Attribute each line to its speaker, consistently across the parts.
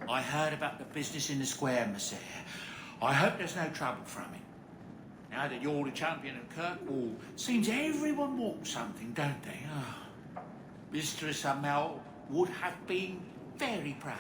Speaker 1: I heard about the business in the square, Monsieur. I hope there's no trouble from it. Now that you're the champion of Kirkwood, seems everyone wants something, don't they? Oh. Mistress Amel would have been very proud.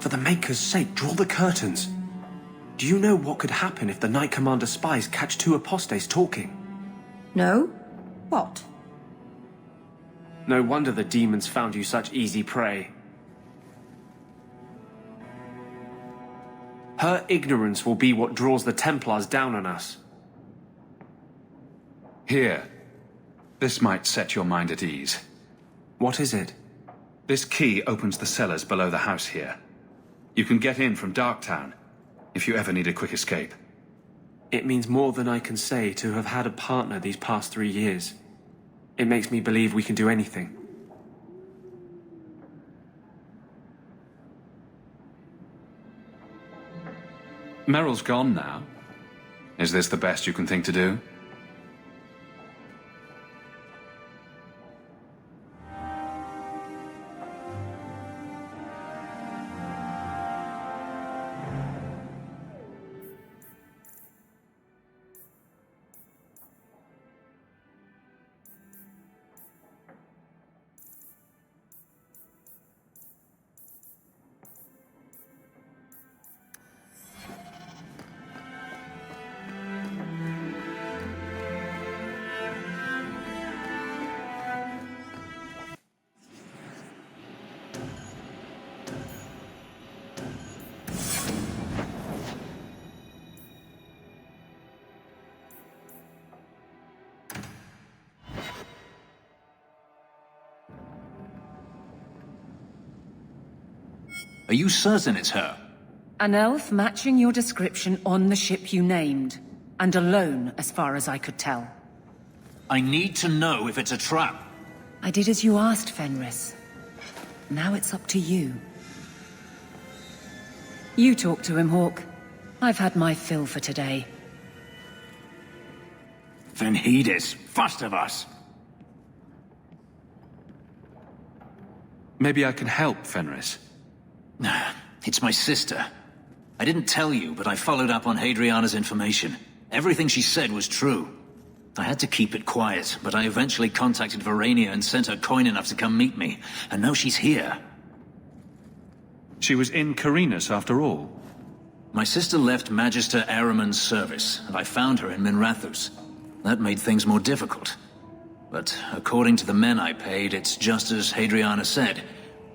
Speaker 2: For the Maker's sake, draw the curtains. Do you know what could happen if the Knight Commander's spies catch two apostates talking?
Speaker 3: No? What?
Speaker 2: No wonder the demons found you such easy prey. Her ignorance will be what draws the Templars down on us.
Speaker 4: Here. This might set your mind at ease.
Speaker 2: What is it?
Speaker 4: This key opens the cellars below the house here. You can get in from Darktown, if you ever need a quick escape.
Speaker 2: It means more than I can say to have had a partner these past 3 years. It makes me believe we can do anything.
Speaker 4: Meryl's gone now. Is this the best you can think to do?
Speaker 5: Are you certain it's her?
Speaker 3: An elf matching your description on the ship you named. And alone, as far as I could tell.
Speaker 5: I need to know if it's a trap.
Speaker 3: I did as you asked, Fenris. Now it's up to you. You talk to him, Hawk. I've had my fill for today.
Speaker 5: Then heed us, first of us.
Speaker 4: Maybe I can help, Fenris.
Speaker 5: It's my sister. I didn't tell you, but I followed up on Hadriana's information. Everything she said was true. I had to keep it quiet, but I eventually contacted Verania and sent her coin enough to come meet me. And now she's here.
Speaker 4: She was in Carinus after all.
Speaker 5: My sister left Magister Araman's service, and I found her in Minrathus. That made things more difficult. But according to the men I paid, it's just as Hadriana said.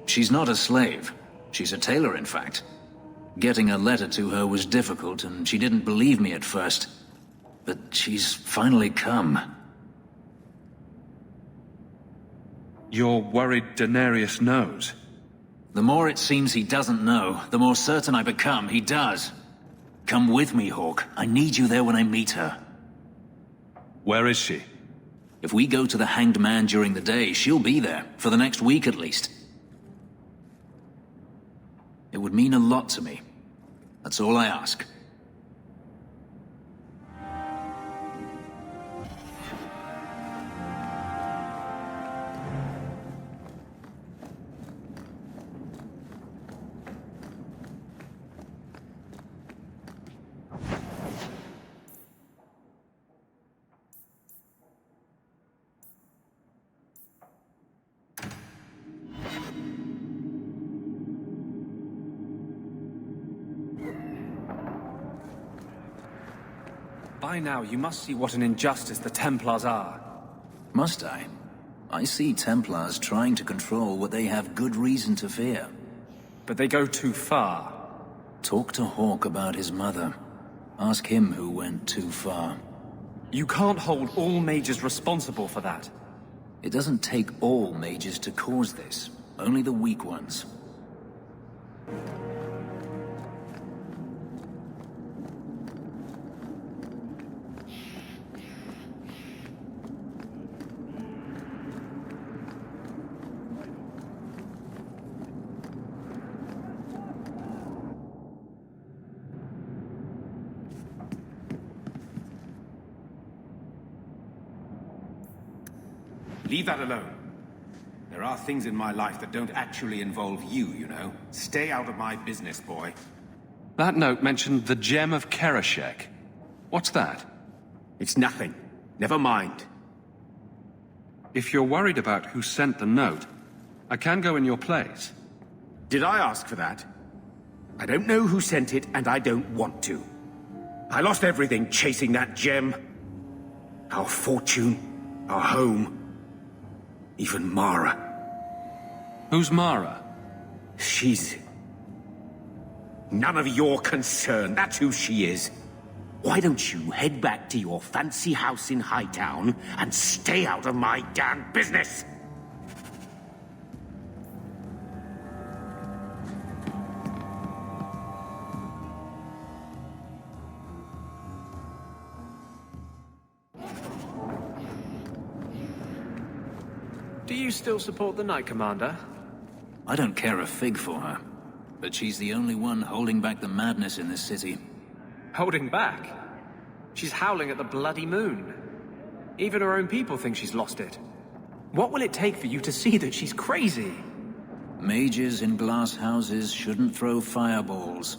Speaker 5: She's not a slave. She's a tailor, in fact. Getting a letter to her was difficult, and she didn't believe me at first. But she's finally come.
Speaker 4: You're worried Daenerys knows?
Speaker 5: The more it seems he doesn't know, the more certain I become he does. Come with me, Hawk. I need you there when I meet her.
Speaker 4: Where is she?
Speaker 5: If we go to the Hanged Man during the day, she'll be there, for the next week at least. It would mean a lot to me. That's all I ask.
Speaker 2: By now, you must see what an injustice the Templars are.
Speaker 5: Must I? I see Templars trying to control what they have good reason to fear.
Speaker 2: But they go too far.
Speaker 5: Talk to Houk about his mother. Ask him who went too far.
Speaker 2: You can't hold all mages responsible for that.
Speaker 5: It doesn't take all mages to cause this. Only the weak ones.
Speaker 6: Leave that alone. There are things in my life that don't actually involve you, you know. Stay out of my business, boy.
Speaker 4: That note mentioned the gem of Kereshek. What's that?
Speaker 6: It's nothing. Never mind.
Speaker 4: If you're worried about who sent the note, I can go in your place.
Speaker 6: Did I ask for that? I don't know who sent it, and I don't want to. I lost everything chasing that gem. Our fortune, our home, even Mara.
Speaker 4: Who's Mara?
Speaker 6: She's none of your concern. That's who she is. Why don't you head back to your fancy house in Hightown and stay out of my damn business?
Speaker 2: Do you still support the Knight Commander?
Speaker 5: I don't care a fig for her. But she's the only one holding back the madness in this city.
Speaker 2: Holding back? She's howling at the bloody moon. Even her own people think she's lost it. What will it take for you to see that she's crazy?
Speaker 5: Mages in glass houses shouldn't throw fireballs.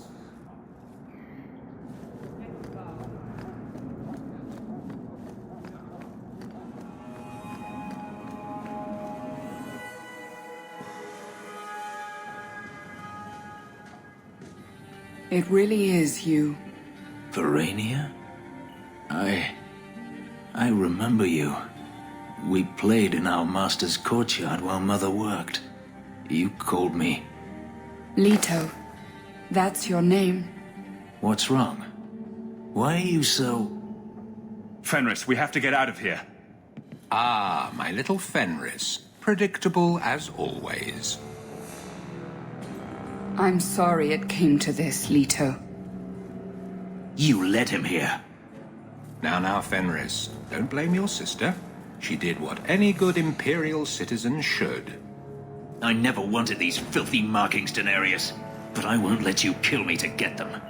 Speaker 7: It really is you.
Speaker 5: Verania? I remember you. We played in our master's courtyard while Mother worked. You called me.
Speaker 7: Leto. That's your name.
Speaker 5: What's wrong? Why are you so...
Speaker 4: Fenris, we have to get out of here.
Speaker 8: Ah, my little Fenris. Predictable as always.
Speaker 7: I'm sorry it came to this, Leto.
Speaker 5: You led him here.
Speaker 8: Now, Fenris, don't blame your sister. She did what any good Imperial citizen should.
Speaker 5: I never wanted these filthy markings, Daenerys. But I won't let you kill me to get them.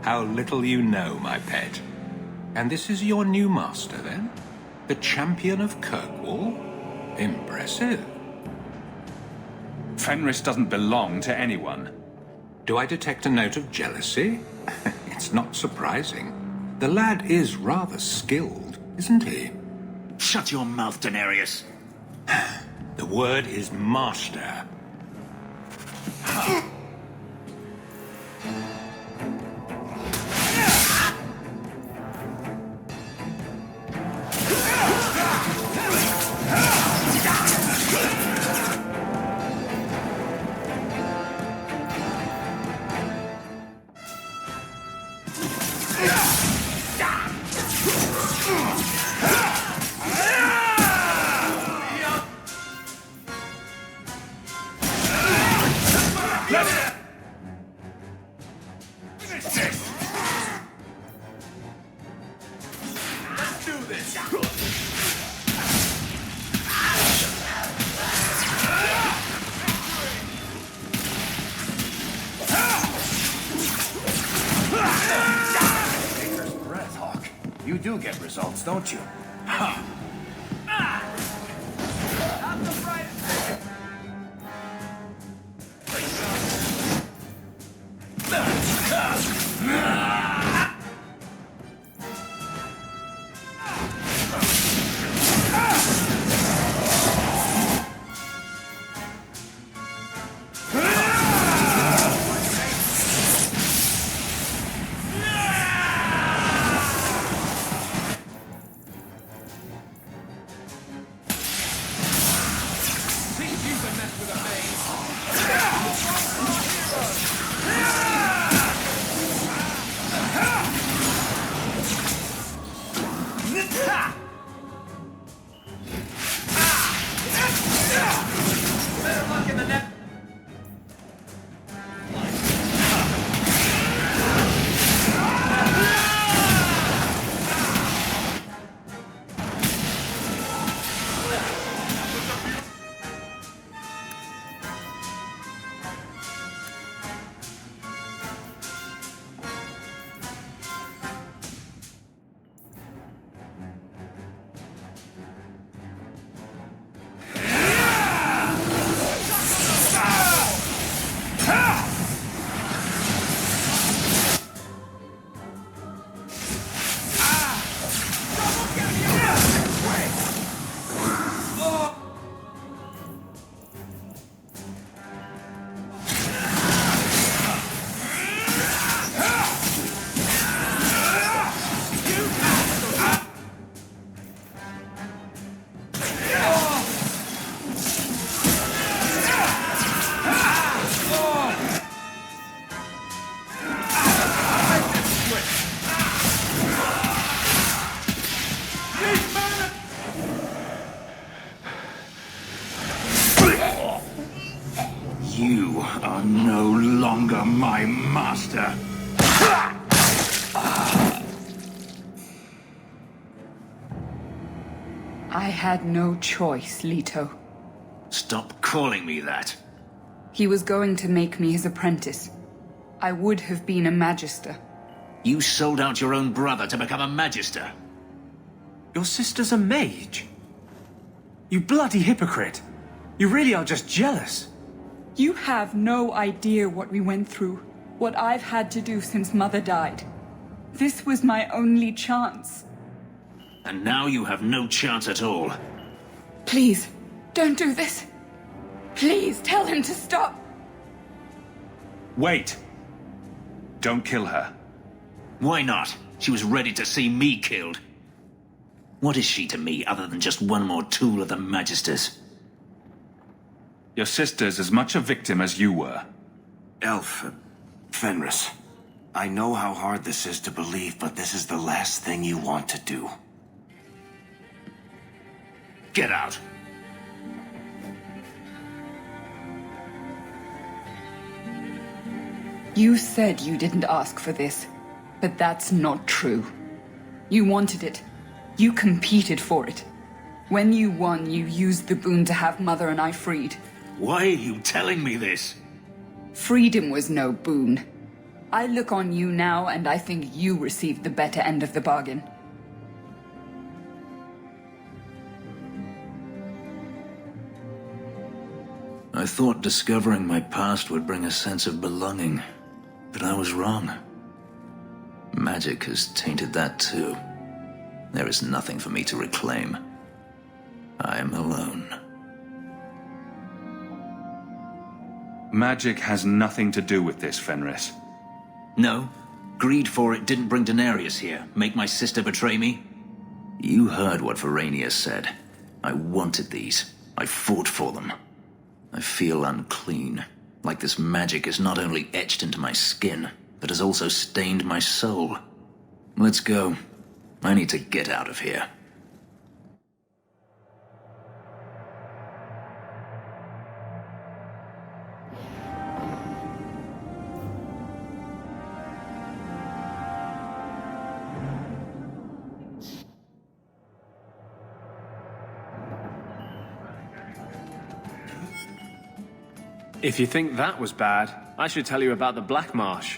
Speaker 8: How little you know, my pet. And this is your new master, then? The champion of Kirkwall? Impressive.
Speaker 4: Fenris doesn't belong to anyone.
Speaker 8: Do I detect a note of jealousy? It's not surprising. The lad is rather skilled, isn't he?
Speaker 5: Shut your mouth, Daenerys.
Speaker 8: The word is master.
Speaker 1: You do get results, don't you? Ha!
Speaker 6: longer my master.
Speaker 7: I had no choice, Leto.
Speaker 5: Stop calling me that.
Speaker 7: He was going to make me his apprentice. I would have been a magister.
Speaker 5: You sold out your own brother to become a magister.
Speaker 2: Your sister's a mage? You bloody hypocrite. You really are just jealous.
Speaker 7: You have no idea what we went through, what I've had to do since Mother died. This was my only chance.
Speaker 5: And now you have no chance at all.
Speaker 7: Please, don't do this. Please, tell him to stop.
Speaker 4: Wait! Don't kill her.
Speaker 5: Why not? She was ready to see me killed. What is she to me other than just one more tool of the Magisters?
Speaker 4: Your sister's as much a victim as you were.
Speaker 9: Elf, Fenris, I know how hard this is to believe, but this is the last thing you want to do.
Speaker 5: Get out!
Speaker 7: You said you didn't ask for this, but that's not true. You wanted it. You competed for it. When you won, you used the boon to have Mother and I freed.
Speaker 5: Why are you telling me this?
Speaker 7: Freedom was no boon. I look on you now, and I think you received the better end of the bargain.
Speaker 5: I thought discovering my past would bring a sense of belonging, but I was wrong. Magic has tainted that too. There is nothing for me to reclaim. I am alone.
Speaker 4: Magic has nothing to do with this, Fenris.
Speaker 5: No, greed for it didn't bring Daenerys here, make my sister betray me. You heard what Varania said. I wanted these. I fought for them. I feel unclean, like this magic is not only etched into my skin, but has also stained my soul. Let's go. I need to get out of here.
Speaker 2: If you think that was bad, I should tell you about the Black Marsh.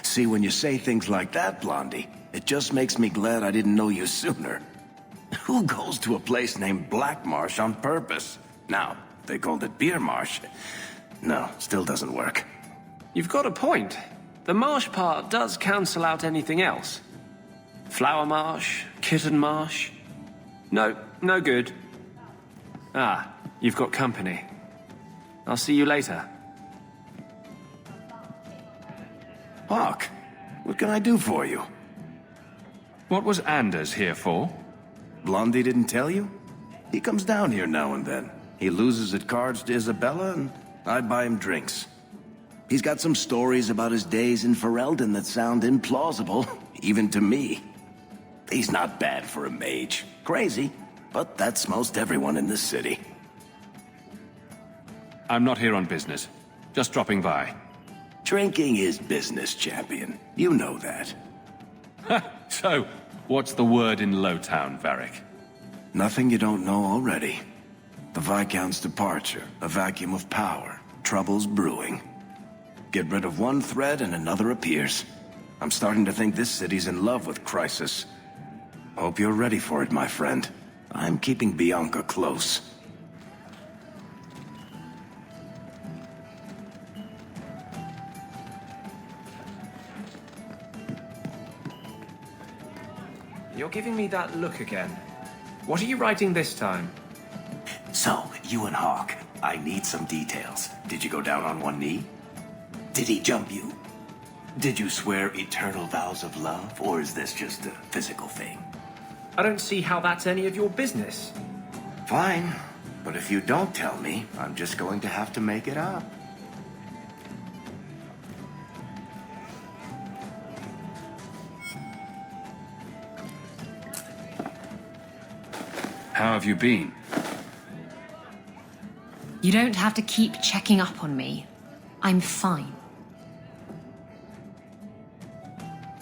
Speaker 9: See, when you say things like that, Blondie, it just makes me glad I didn't know you sooner. Who goes to a place named Black Marsh on purpose? Now, they called it Beer Marsh. No, still doesn't work.
Speaker 2: You've got a point. The marsh part does cancel out anything else. Flower Marsh, Kitten Marsh. No, no good. Ah, you've got company. I'll see you later.
Speaker 9: Hawk, what can I do for you?
Speaker 4: What was Anders here for?
Speaker 9: Blondie didn't tell you? He comes down here now and then. He loses at cards to Isabella, and I buy him drinks. He's got some stories about his days in Ferelden that sound implausible, even to me. He's not bad for a mage. Crazy, but that's most everyone in this city.
Speaker 4: I'm not here on business. Just dropping by.
Speaker 9: Drinking is business, champion. You know that.
Speaker 4: So, what's the word in Lowtown, Varric?
Speaker 9: Nothing you don't know already. The Viscount's departure, a vacuum of power, troubles brewing. Get rid of one thread and another appears. I'm starting to think this city's in love with Crisis. Hope you're ready for it, my friend. I'm keeping Bianca close.
Speaker 2: You're giving me that look again. What are you writing this time?
Speaker 9: So, you and Hawk, I need some details. Did you go down on one knee? Did he jump you? Did you swear eternal vows of love, or is this just a physical thing?
Speaker 2: I don't see how that's any of your business.
Speaker 9: Fine, but if you don't tell me, I'm just going to have to make it up.
Speaker 4: How have you been?
Speaker 3: You don't have to keep checking up on me. I'm fine.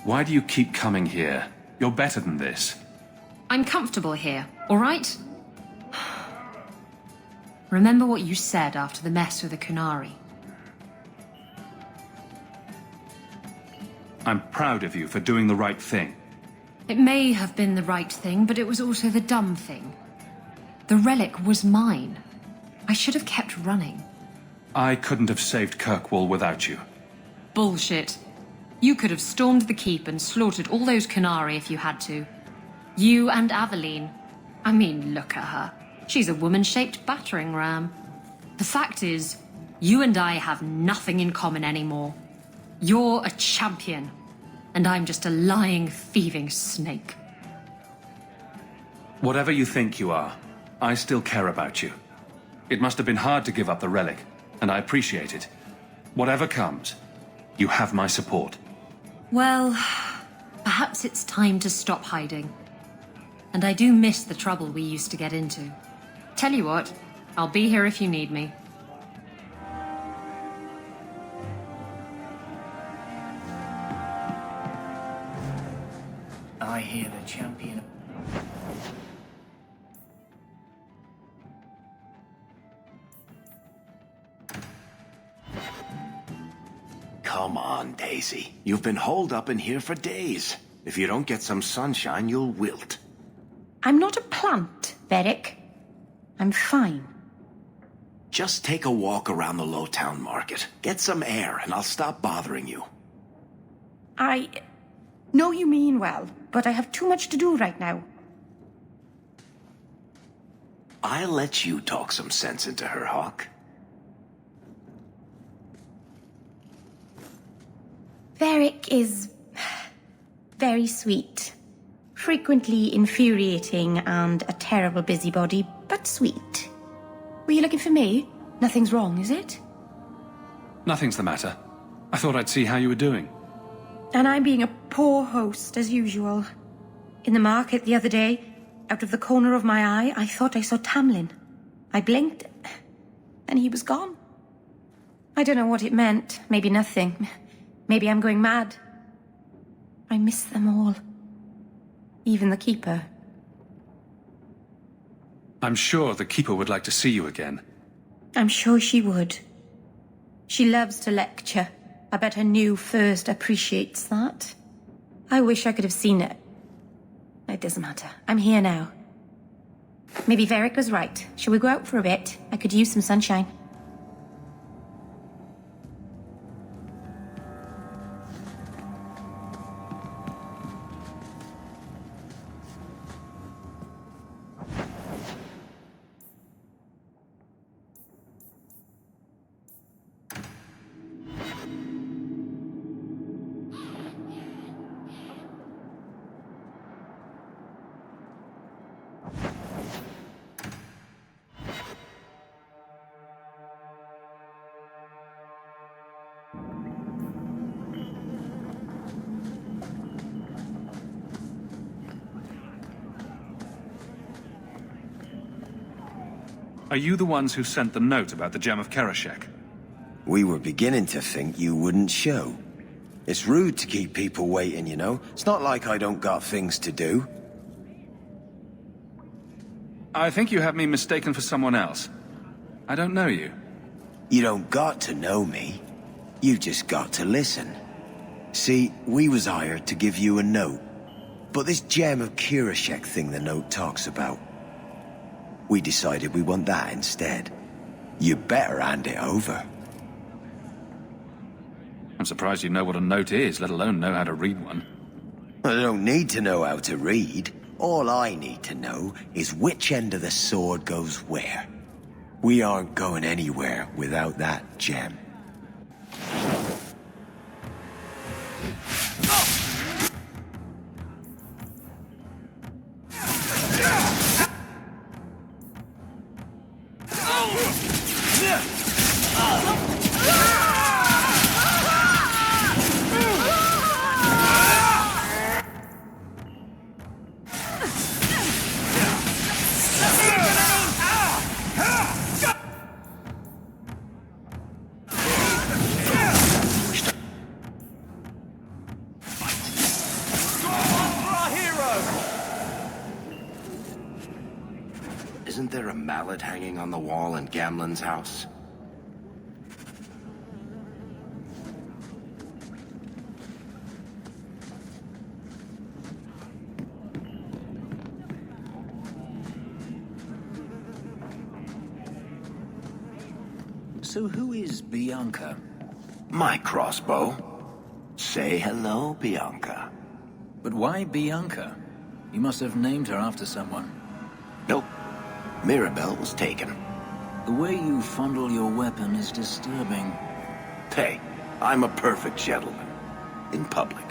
Speaker 4: Why do you keep coming here? You're better than this.
Speaker 3: I'm comfortable here, all right? Remember what you said after the mess with the Kunari.
Speaker 4: I'm proud of you for doing the right thing.
Speaker 3: It may have been the right thing, but it was also the dumb thing. The relic was mine. I should have kept running.
Speaker 4: I couldn't have saved Kirkwall without you.
Speaker 3: Bullshit. You could have stormed the keep and slaughtered all those Kunari if you had to. You and Aveline. I mean, look at her. She's a woman-shaped battering ram. The fact is, you and I have nothing in common anymore. You're a champion, and I'm just a lying, thieving snake.
Speaker 4: Whatever you think you are, I still care about you. It must have been hard to give up the relic, and I appreciate it. Whatever comes, you have my support.
Speaker 3: Well, perhaps it's time to stop hiding. And I do miss the trouble we used to get into. Tell you what, I'll be here if you need me.
Speaker 1: I hear the champion.
Speaker 9: Come on, Daisy. You've been holed up in here for days. If you don't get some sunshine, you'll wilt.
Speaker 10: I'm not a plant, Varric. I'm fine.
Speaker 9: Just take a walk around the Lowtown Market. Get some air, and I'll stop bothering you.
Speaker 10: I know you mean well, but I have too much to do right now.
Speaker 9: I'll let you talk some sense into her, Hawk.
Speaker 10: Varric is very sweet. Frequently infuriating and a terrible busybody, but sweet. Were you looking for me? Nothing's wrong, is it?
Speaker 4: Nothing's the matter. I thought I'd see how you were doing.
Speaker 10: And I'm being a poor host, as usual. In the market the other day, out of the corner of my eye, I thought I saw Tamlin. I blinked, and he was gone. I don't know what it meant. Maybe nothing. Maybe I'm going mad. I miss them all. Even the Keeper.
Speaker 4: I'm sure the Keeper would like to see you again.
Speaker 10: I'm sure she would. She loves to lecture. I bet her new first appreciates that. I wish I could have seen it. It doesn't matter. I'm here now. Maybe Varric was right. Shall we go out for a bit? I could use some sunshine.
Speaker 4: Are you the ones who sent the note about the gem of Kerashek?
Speaker 9: We were beginning to think you wouldn't show. It's rude to keep people waiting, you know? It's not like I don't got things to do.
Speaker 4: I think you have me mistaken for someone else. I don't know you.
Speaker 9: You don't got to know me. You just got to listen. See, we was hired to give you a note. But this gem of Kerashek thing the note talks about, we decided we want that instead. You better hand it over.
Speaker 4: I'm surprised you know what a note is, let alone know how to read one.
Speaker 9: I don't need to know how to read. All I need to know is which end of the sword goes where. We aren't going anywhere without that gem. Isn't there a mallet hanging on the wall in GAMLENA's house?
Speaker 5: So who is Bianca?
Speaker 9: My crossbow. Say hello, Bianca.
Speaker 5: But why Bianca? You must have named her after someone.
Speaker 9: Nope. Mirabelle was taken.
Speaker 5: The way you fondle your weapon is disturbing.
Speaker 9: Hey, I'm a perfect gentleman. In public.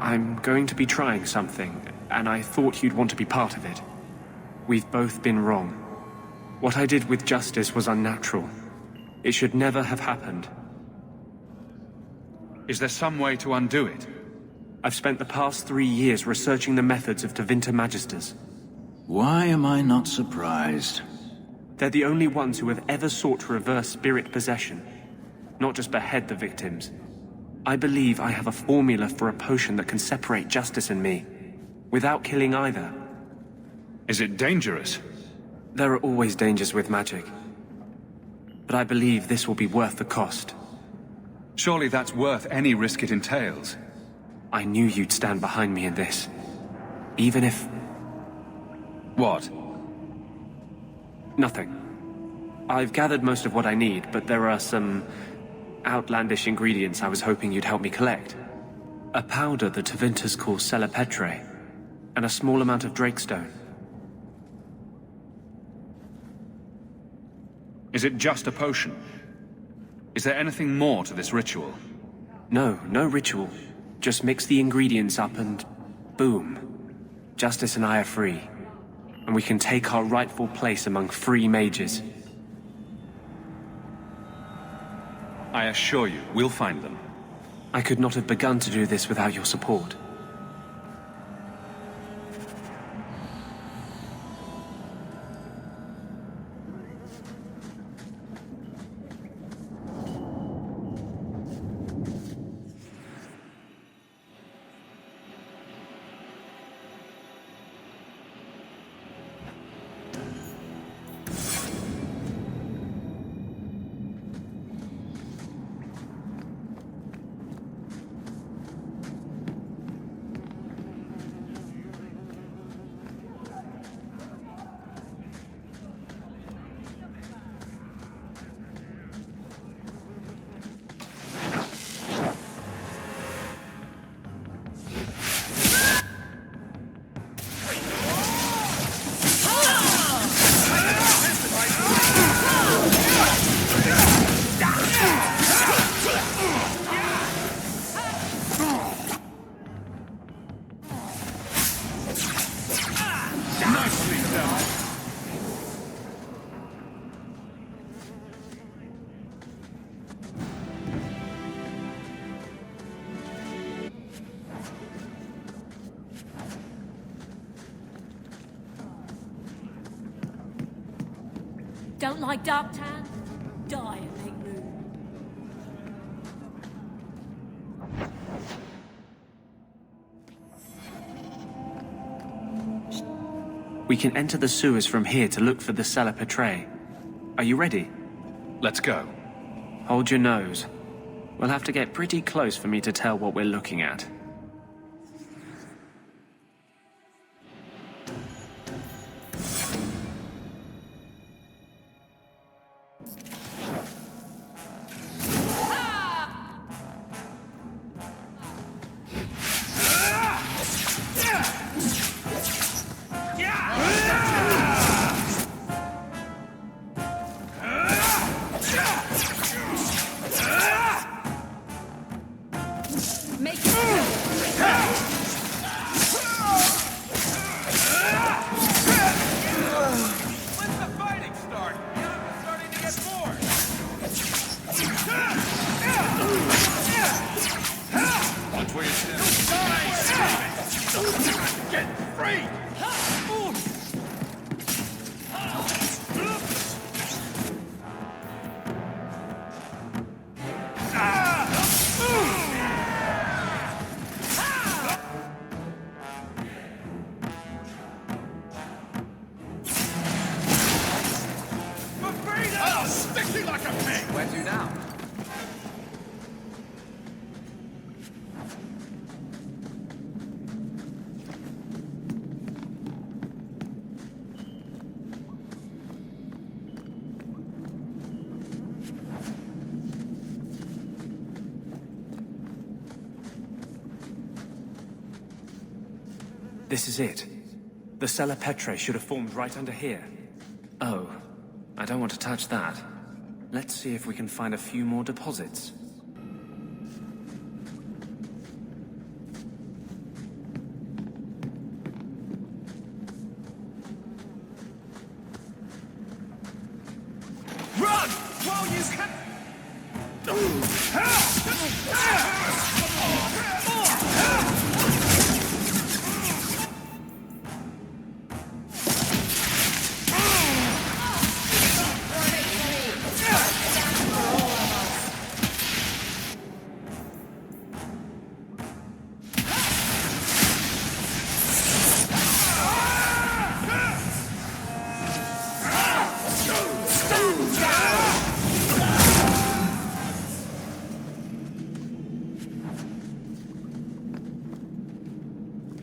Speaker 2: I'm going to be trying something, and I thought you'd want to be part of it. We've both been wrong. What I did with justice was unnatural. It should never have happened.
Speaker 4: Is there some way to undo it?
Speaker 2: I've spent the past 3 years researching the methods of Tevinter Magisters.
Speaker 5: Why am I not surprised?
Speaker 2: They're the only ones who have ever sought to reverse spirit possession, not just behead the victims. I believe I have a formula for a potion that can separate justice and me, without killing either.
Speaker 4: Is it dangerous?
Speaker 2: There are always dangers with magic. But I believe this will be worth the cost.
Speaker 4: Surely that's worth any risk it entails.
Speaker 2: I knew you'd stand behind me in this. Even if...
Speaker 4: What?
Speaker 2: Nothing. I've gathered most of what I need, but there are some outlandish ingredients I was hoping you'd help me collect. A powder the Tevinters call salpetre, and a small amount of drakestone.
Speaker 4: Is it just a potion? Is there anything more to this ritual?
Speaker 2: No ritual. Just mix the ingredients up and... boom. Justice and I are free. And we can take our rightful place among free mages.
Speaker 4: I assure you, we'll find them.
Speaker 2: I could not have begun to do this without your support.
Speaker 11: Don't like dark tan? Die and make room.
Speaker 2: We can enter the sewers from here to look for the salpetre. Are you ready?
Speaker 4: Let's go.
Speaker 2: Hold your nose. We'll have to get pretty close for me to tell what we're looking at.
Speaker 12: When's the fighting start? Starting to get bored.
Speaker 6: Sticky like a pig!
Speaker 2: Where to now?
Speaker 12: This is it. The Cella Petrae should have formed right under here.
Speaker 2: Oh, I don't want to touch that.
Speaker 12: Let's see if we can find a few more deposits.
Speaker 6: Run! While you can...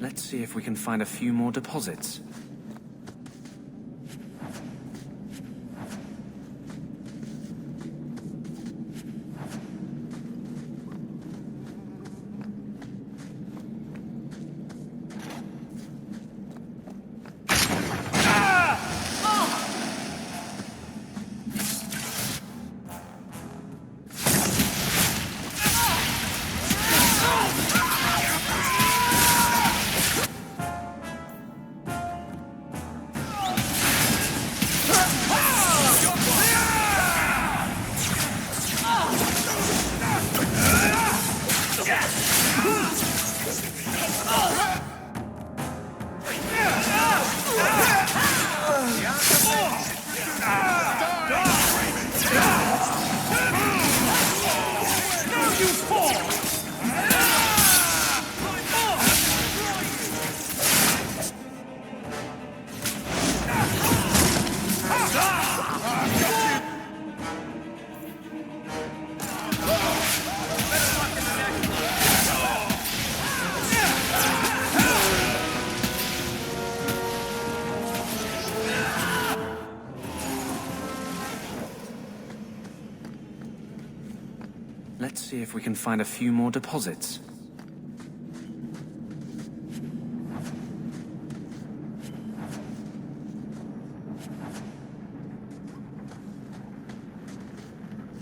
Speaker 12: Let's see if we can find a few more deposits. Let's see if we can find a few more deposits.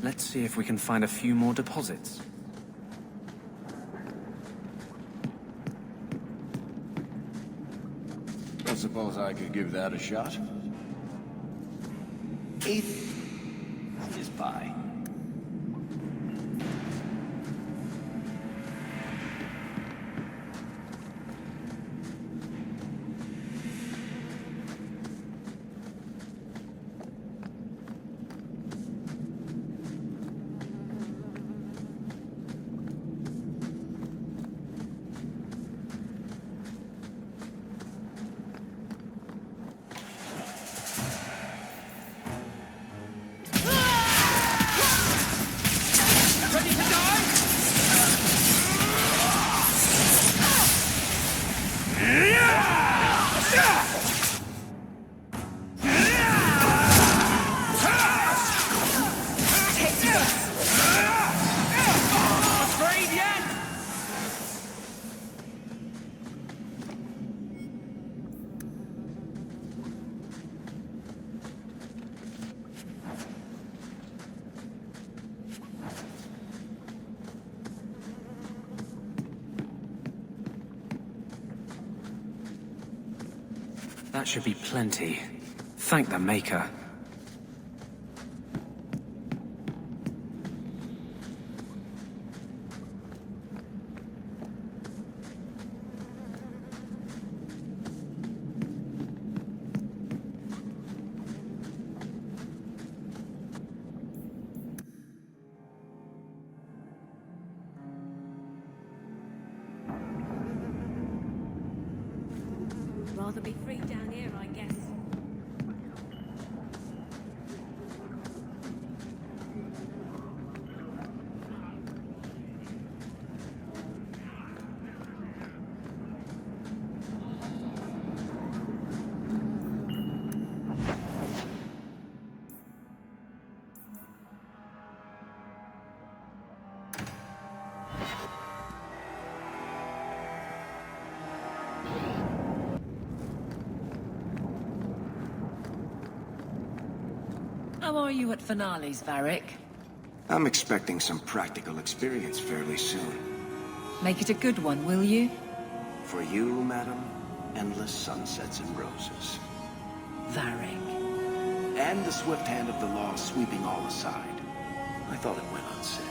Speaker 12: Let's see if we can find a few more deposits.
Speaker 9: I suppose I could give that a shot. Eat this pie.
Speaker 12: That should be plenty. Thank the Maker.
Speaker 11: Rather be free down here, I guess. How are you at finales, Varric?
Speaker 9: I'm expecting some practical experience fairly soon.
Speaker 11: Make it a good one, will you?
Speaker 9: For you, madam, endless sunsets and roses.
Speaker 11: Varric.
Speaker 9: And the swift hand of the law sweeping all aside. I thought it went unsaid.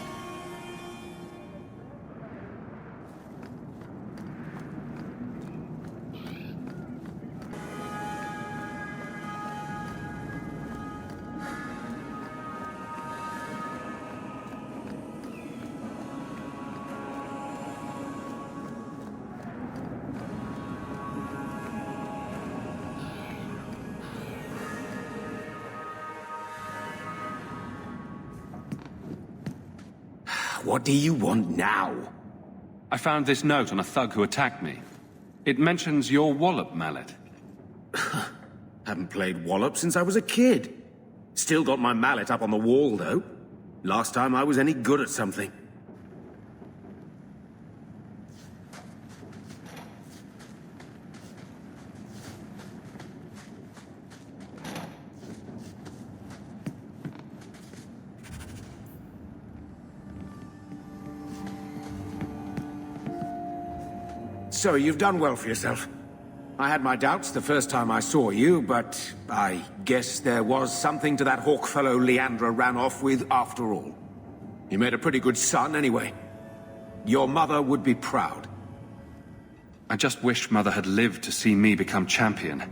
Speaker 6: What do you want now?
Speaker 4: I found this note on a thug who attacked me. It mentions your wallop mallet.
Speaker 6: Haven't played wallop since I was a kid. Still got my mallet up on the wall, though. Last time I was any good at something. So, you've done well for yourself. I had my doubts the first time I saw you, but I guess there was something to that hawk fellow Leandra ran off with after all. You made a pretty good son, anyway. Your mother would be proud.
Speaker 4: I just wish Mother had lived to see me become champion.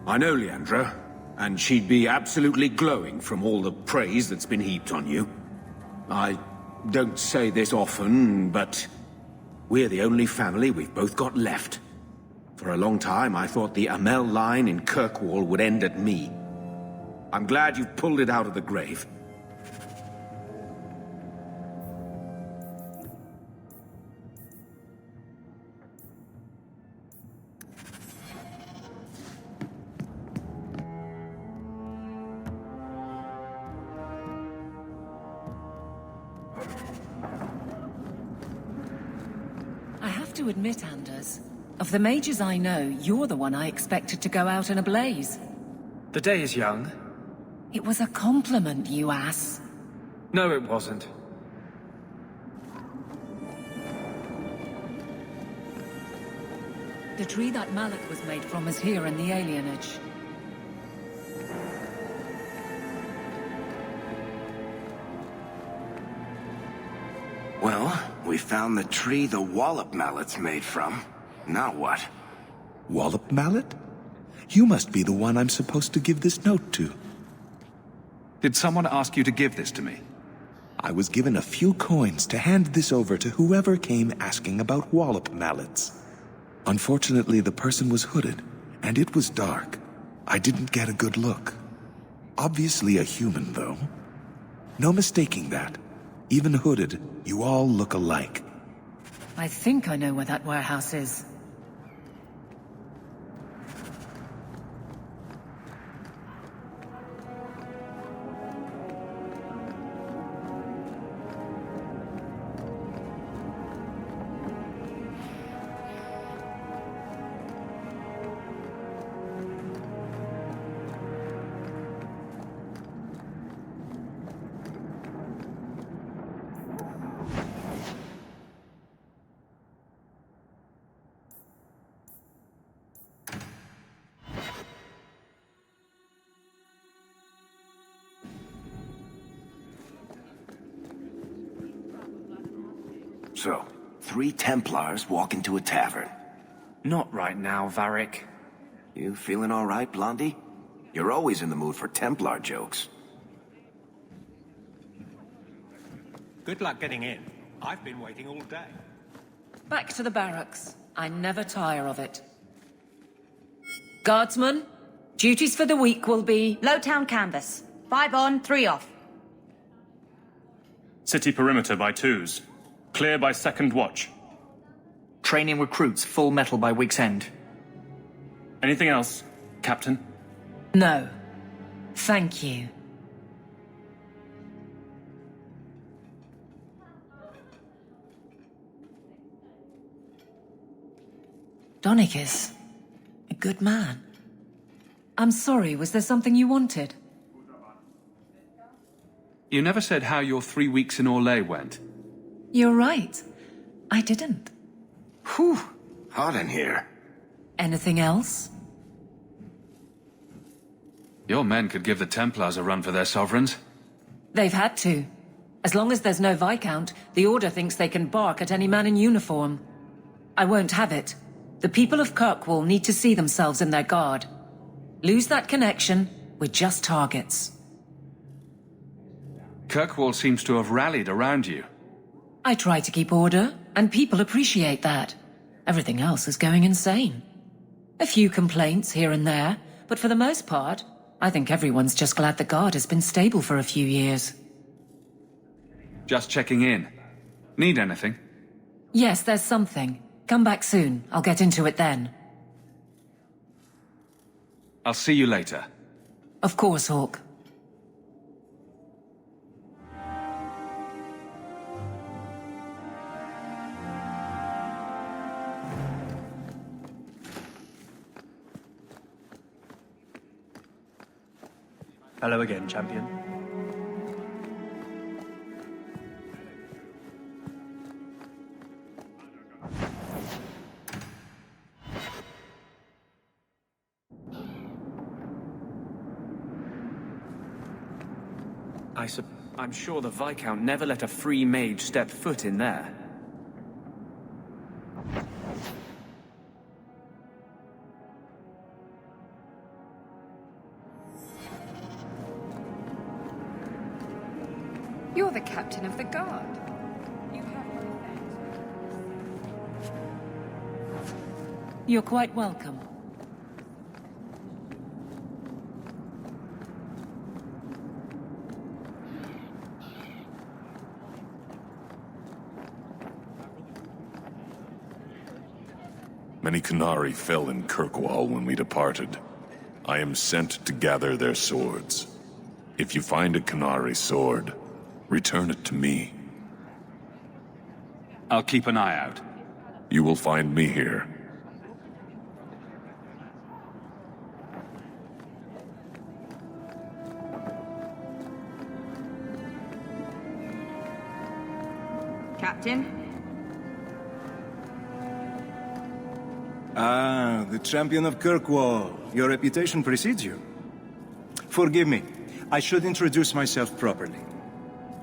Speaker 6: I know Leandra, and she'd be absolutely glowing from all the praise that's been heaped on you. I don't say this often, but we're the only family we've both got left. For a long time, I thought the Amel line in Kirkwall would end at me. I'm glad you've pulled it out of the grave.
Speaker 11: I have to admit, Anders, of the mages I know, you're the one I expected to go out in a blaze.
Speaker 12: The day is young.
Speaker 11: It was a compliment, you ass.
Speaker 12: No, it wasn't.
Speaker 11: The tree that mallet was made from is here in the alienage.
Speaker 9: Well, we found the tree the wallop mallet's made from. Now what?
Speaker 13: Wallop mallet? You must be the one I'm supposed to give this note to.
Speaker 4: Did someone ask you to give this to me?
Speaker 13: I was given a few coins to hand this over to whoever came asking about wallop mallets. Unfortunately, the person was hooded, and it was dark. I didn't get a good look. Obviously a human, though. No mistaking that. Even hooded, you all look alike.
Speaker 11: I think I know where that warehouse is.
Speaker 9: So, 3 Templars walk into a tavern.
Speaker 12: Not right now, Varric.
Speaker 9: You feeling all right, Blondie? You're always in the mood for Templar jokes.
Speaker 8: Good luck getting in. I've been waiting all day.
Speaker 11: Back to the barracks. I never tire of it. Guardsmen, duties for the week will be...
Speaker 10: Lowtown canvas. 5 on, 3 off.
Speaker 14: City perimeter by 2s. Clear by 2nd watch.
Speaker 15: Training recruits full metal by week's end.
Speaker 14: Anything else, Captain?
Speaker 11: No. Thank you. Donicus. A good man. I'm sorry, was there something you wanted?
Speaker 4: You never said how your 3 weeks in Orlais went.
Speaker 11: You're right. I didn't.
Speaker 9: Whew. Hot in here.
Speaker 11: Anything else?
Speaker 4: Your men could give the Templars a run for their sovereigns.
Speaker 11: They've had to. As long as there's no Viscount, the Order thinks they can bark at any man in uniform. I won't have it. The people of Kirkwall need to see themselves in their guard. Lose that connection, we're just targets.
Speaker 4: Kirkwall seems to have rallied around you.
Speaker 11: I try to keep order, and people appreciate that. Everything else is going insane. A few complaints here and there, but for the most part, I think everyone's just glad the guard has been stable for a few years.
Speaker 4: Just checking in. Need anything?
Speaker 11: Yes, there's something. Come back soon. I'll get into it then.
Speaker 4: I'll see you later.
Speaker 11: Of course, Hawk.
Speaker 12: Hello again, champion.
Speaker 2: I'm sure the Viscount never let a free mage step foot in there.
Speaker 7: You're the captain of the guard. You have my thanks.
Speaker 11: You're quite welcome.
Speaker 16: Many Qunari fell in Kirkwall when we departed. I am sent to gather their swords. If you find a Qunari sword, return it to me.
Speaker 4: I'll keep an eye out.
Speaker 16: You will find me here.
Speaker 7: Captain?
Speaker 17: Ah, the champion of Kirkwall. Your reputation precedes you. Forgive me. I should introduce myself properly.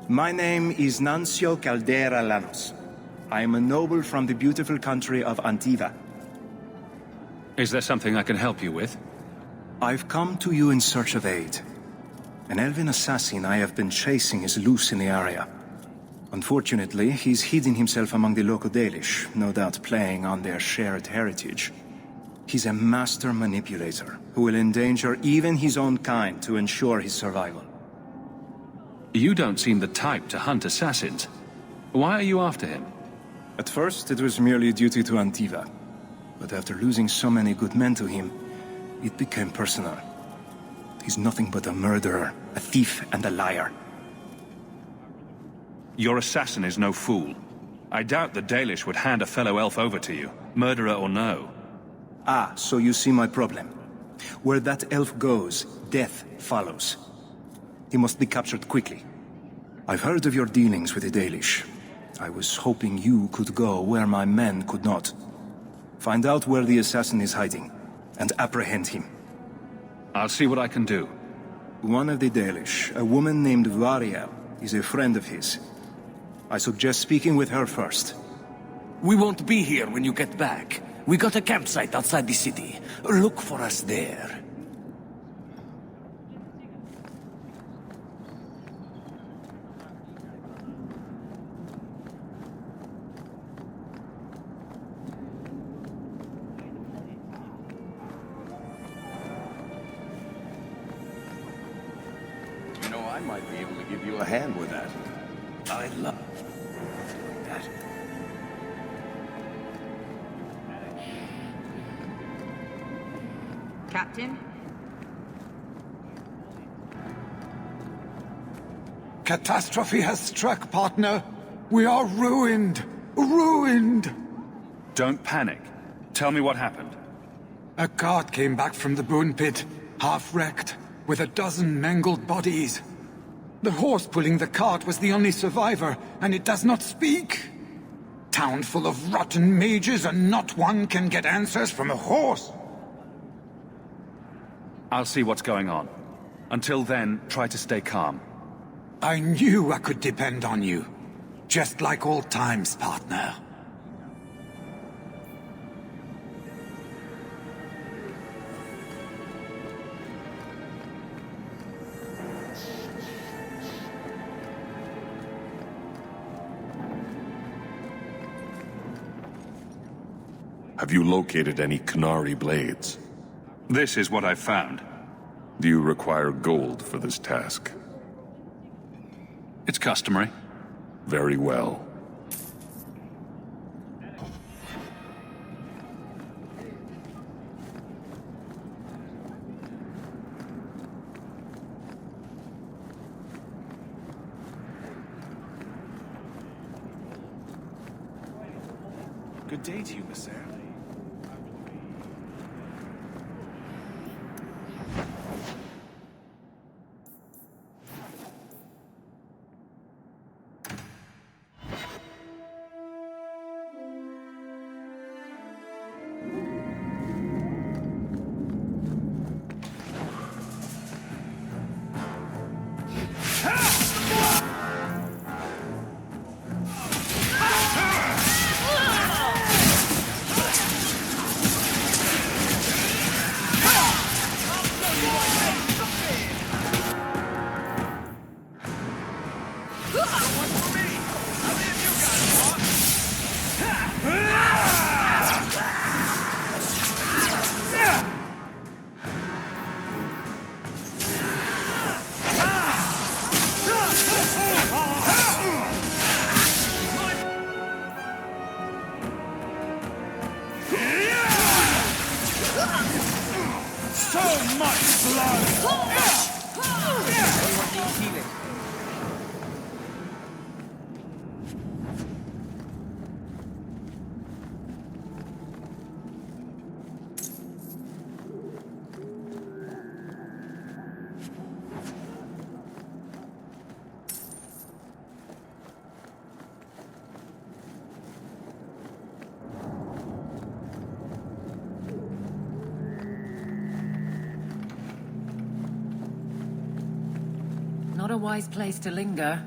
Speaker 17: My name is Nuncio Caldera Lanos. I am a noble from the beautiful country of Antiva.
Speaker 4: Is there something I can help you with?
Speaker 17: I've come to you in search of aid. An elven assassin I have been chasing is loose in the area. Unfortunately, he's hidden himself among the local Dalish, no doubt playing on their shared heritage. He's a master manipulator, who will endanger even his own kind to ensure his survival.
Speaker 4: You don't seem the type to hunt assassins. Why are you after him?
Speaker 17: At first, it was merely duty to Antiva. But after losing so many good men to him, it became personal. He's nothing but a murderer, a thief, and a liar.
Speaker 4: Your assassin is no fool. I doubt the Dalish would hand a fellow elf over to you, murderer or no.
Speaker 17: Ah, so you see my problem. Where that elf goes, death follows. He must be captured quickly. I've heard of your dealings with the Dalish. I was hoping you could go where my men could not. Find out where the assassin is hiding, and apprehend him.
Speaker 4: I'll see what I can do.
Speaker 17: One of the Dalish, a woman named Variel, is a friend of his. I suggest speaking with her first.
Speaker 18: We won't be here when you get back. We got a campsite outside the city. Look for us there.
Speaker 9: You know, I might be able to give you a hand with that. I love that.
Speaker 7: Captain?
Speaker 19: Catastrophe has struck, partner. We are ruined. Ruined!
Speaker 4: Don't panic. Tell me what happened.
Speaker 19: A cart came back from the Boon Pit, half wrecked, with a dozen mangled bodies. The horse pulling the cart was the only survivor, and it does not speak. Town full of rotten mages, and not one can get answers from a horse.
Speaker 4: I'll see what's going on. Until then, try to stay calm.
Speaker 19: I knew I could depend on you. Just like old times, partner.
Speaker 16: Have you located any Canary blades?
Speaker 4: This is what I've found.
Speaker 16: Do you require gold for this task?
Speaker 4: It's customary.
Speaker 16: Very well.
Speaker 13: Good day to you, Miss Eyre.
Speaker 11: Not a wise place to linger.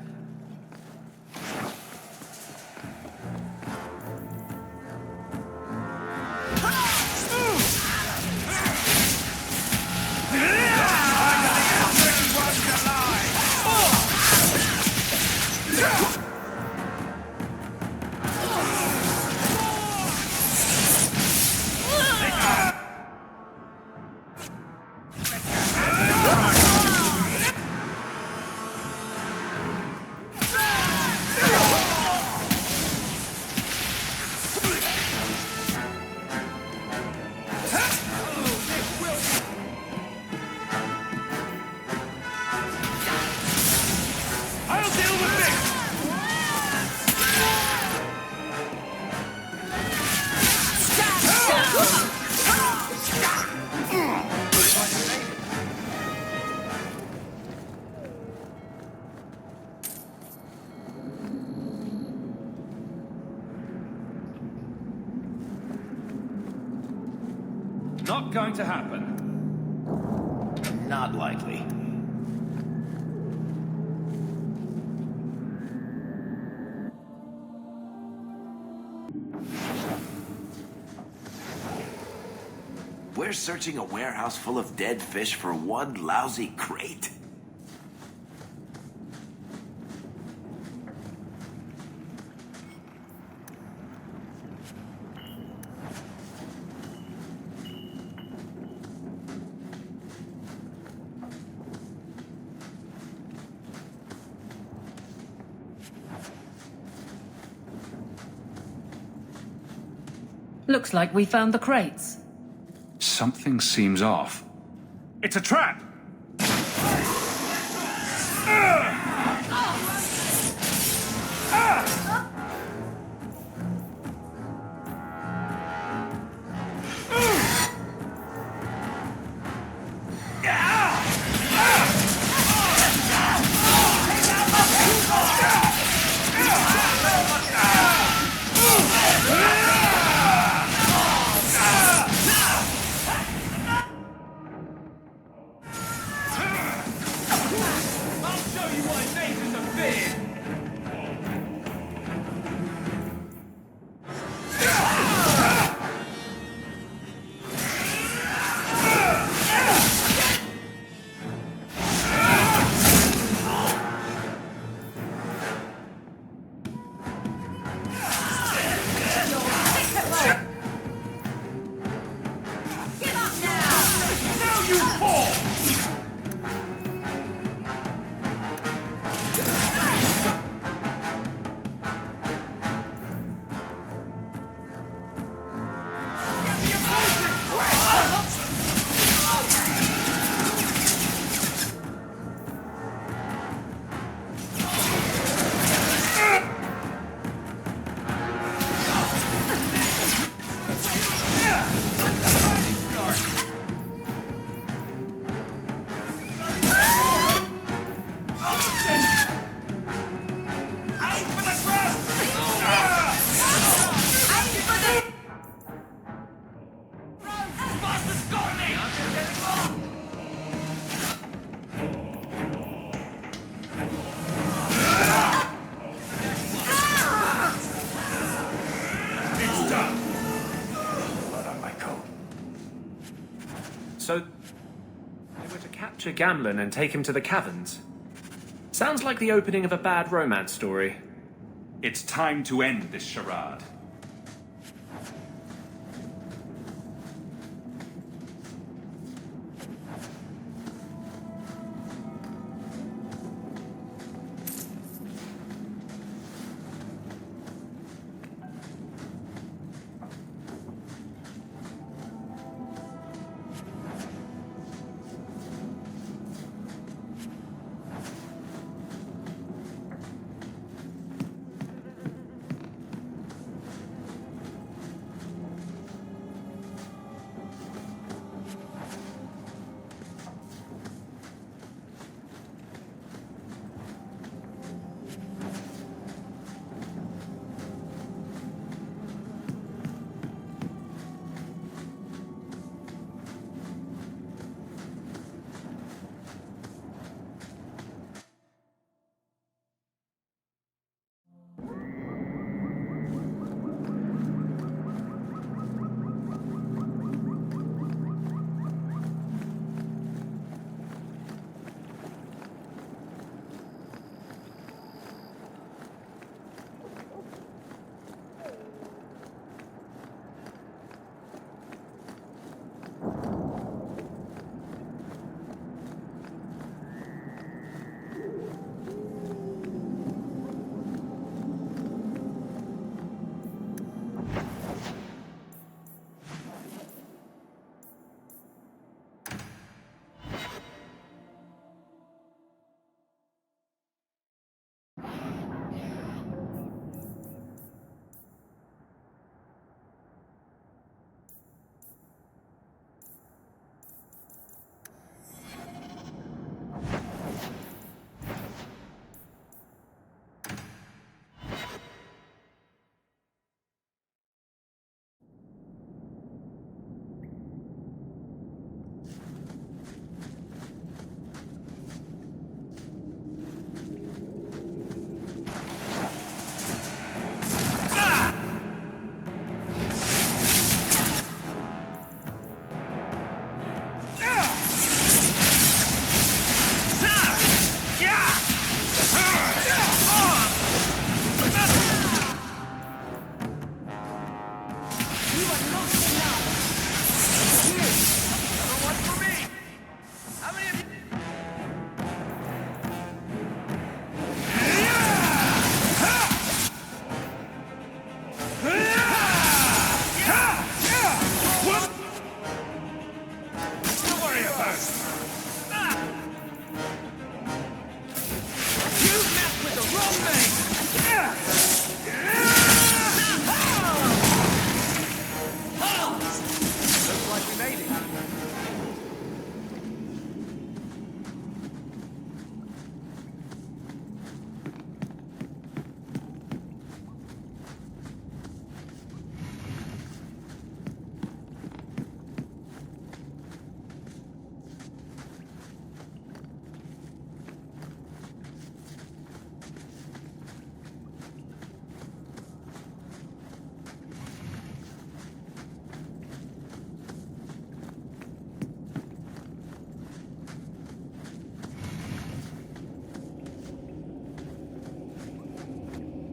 Speaker 4: Not going to happen.
Speaker 9: Not likely. We're searching a warehouse full of dead fish for one lousy crate.
Speaker 11: Looks like we found the crates.
Speaker 4: Something seems off. It's a trap!
Speaker 2: you what it takes is a beer! So, they were to capture Gamlen and take him to the caverns. Sounds like the opening of a bad romance story.
Speaker 4: It's time to end this charade.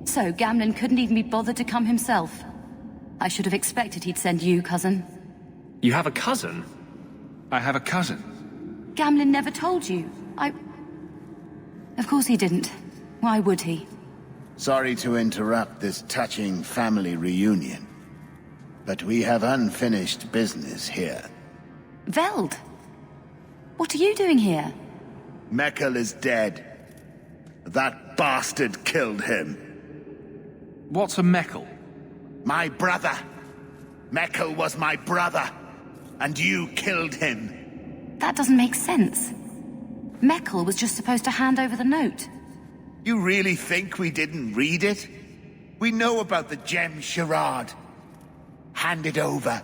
Speaker 20: So, Gamlen couldn't even be bothered to come himself. I should have expected he'd send you, cousin.
Speaker 2: You have a cousin?
Speaker 4: I have a cousin.
Speaker 20: Gamlen never told you. Of course he didn't. Why would he?
Speaker 21: Sorry to interrupt this touching family reunion, but we have unfinished business here.
Speaker 20: Veld! What are you doing here?
Speaker 21: Meckel is dead. That bastard killed him.
Speaker 4: What's a Meckel?
Speaker 21: My brother. Meckel was my brother, and you killed him.
Speaker 20: That doesn't make sense. Meckel was just supposed to hand over the note.
Speaker 21: You really think we didn't read it? We know about the gem charade. Hand it over.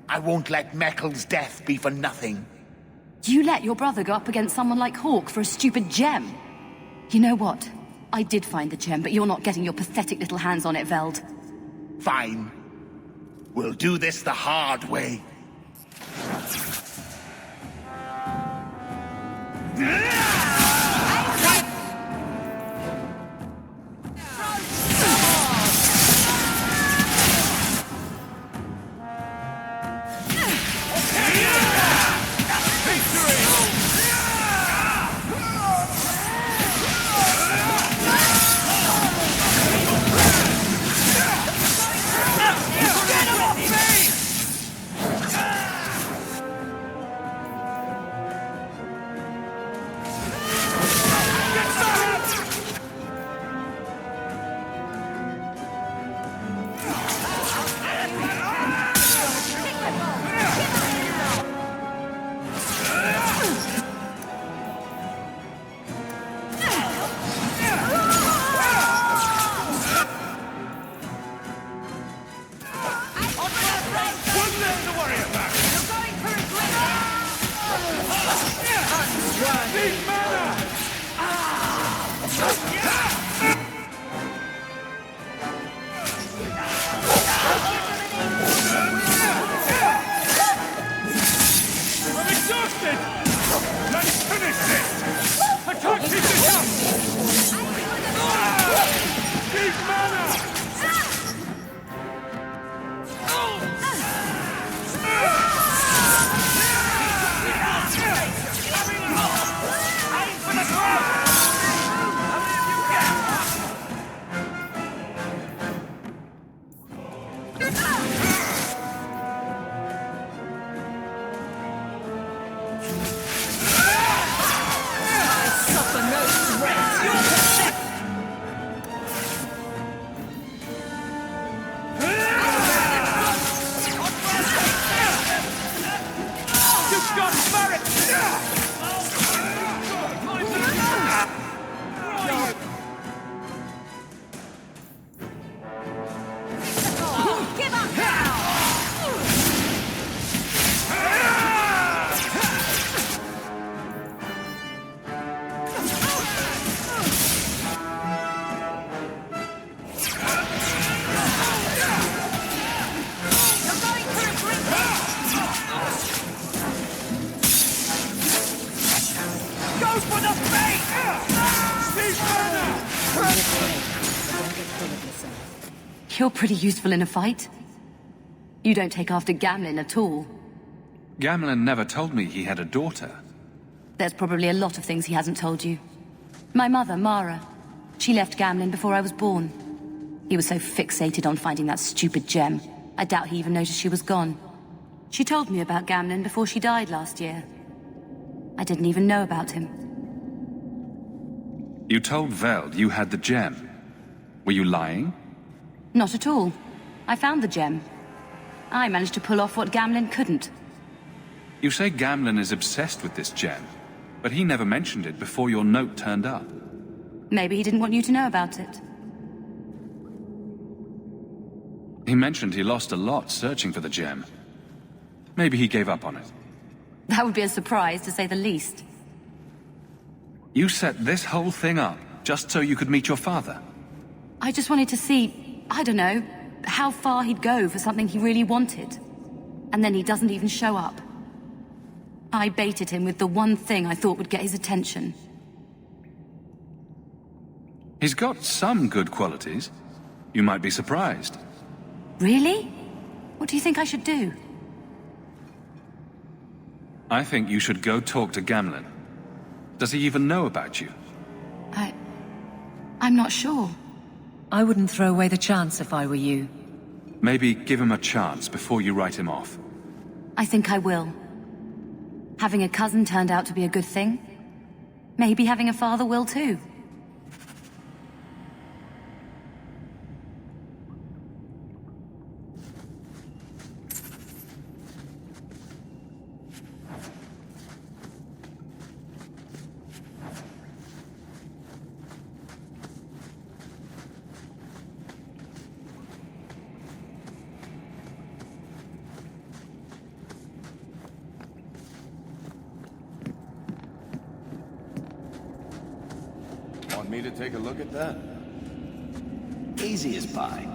Speaker 21: I won't let Meckel's death be for nothing.
Speaker 20: You let your brother go up against someone like Houk for a stupid gem? You know what? I did find the gem, but you're not getting your pathetic little hands on it, Veld.
Speaker 21: Fine. We'll do this the hard way.
Speaker 20: You're pretty useful in a fight. You don't take after Gamlen at all.
Speaker 4: Gamlen never told me he had a daughter.
Speaker 20: There's probably a lot of things he hasn't told you. My mother, Mara, she left Gamlen before I was born. He was so fixated on finding that stupid gem, I doubt he even noticed she was gone. She told me about Gamlen before she died last year. I didn't even know about him.
Speaker 4: You told Veld you had the gem. Were you lying?
Speaker 20: Not at all. I found the gem. I managed to pull off what Gamlen couldn't.
Speaker 4: You say Gamlen is obsessed with this gem, but he never mentioned it before your note turned up.
Speaker 20: Maybe he didn't want you to know about it.
Speaker 4: He mentioned he lost a lot searching for the gem. Maybe he gave up on it.
Speaker 20: That would be a surprise, to say the least.
Speaker 4: You set this whole thing up just so you could meet your father?
Speaker 20: I just wanted to see, I don't know, how far he'd go for something he really wanted. And then he doesn't even show up. I baited him with the one thing I thought would get his attention.
Speaker 4: He's got some good qualities. You might be surprised.
Speaker 20: Really? What do you think I should do?
Speaker 4: I think you should go talk to Gamlen. Does he even know about you?
Speaker 20: I'm not sure.
Speaker 11: I wouldn't throw away the chance if I were you.
Speaker 4: Maybe give him a chance before you write him off.
Speaker 20: I think I will. Having a cousin turned out to be a good thing. Maybe having a father will too.
Speaker 9: Want me to take a look at that? Easy as pie.